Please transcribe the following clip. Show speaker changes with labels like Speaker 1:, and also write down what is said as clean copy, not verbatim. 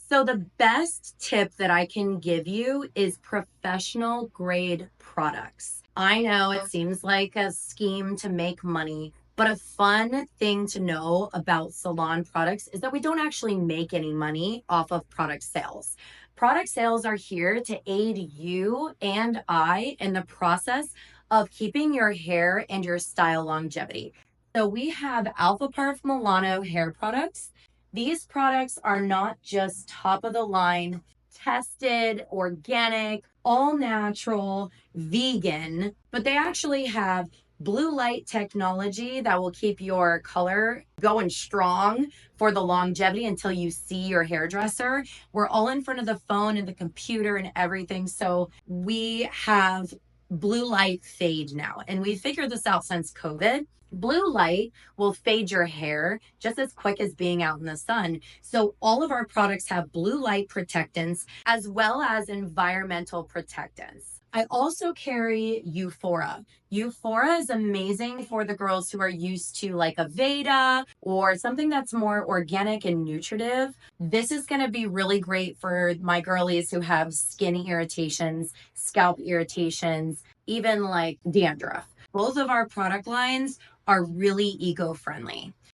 Speaker 1: So the best tip that I can give you is professional grade products. I know it seems like a scheme to make money, but a fun thing to know about salon products is that we don't actually make any money off of product sales. Product sales are here to aid you and I in the process of keeping your hair and your style longevity. So we have Alpha Parf Milano hair products. These products are not just top of the line, tested, organic, all natural, vegan, but they actually have blue light technology that will keep your color going strong for the longevity until you see your hairdresser. We're all in front of the phone and the computer and everything. So we have blue light fade now. And we figured this out since COVID. Blue light will fade your hair just as quick as being out in the sun. So all of our products have blue light protectants as well as environmental protectants. I also carry Euphora. Euphora is amazing for the girls who are used to like a Veda or something that's more organic and nutritive. This is going to be really great for my girlies who have skin irritations, scalp irritations, even like dandruff. Both of our product lines are really eco friendly.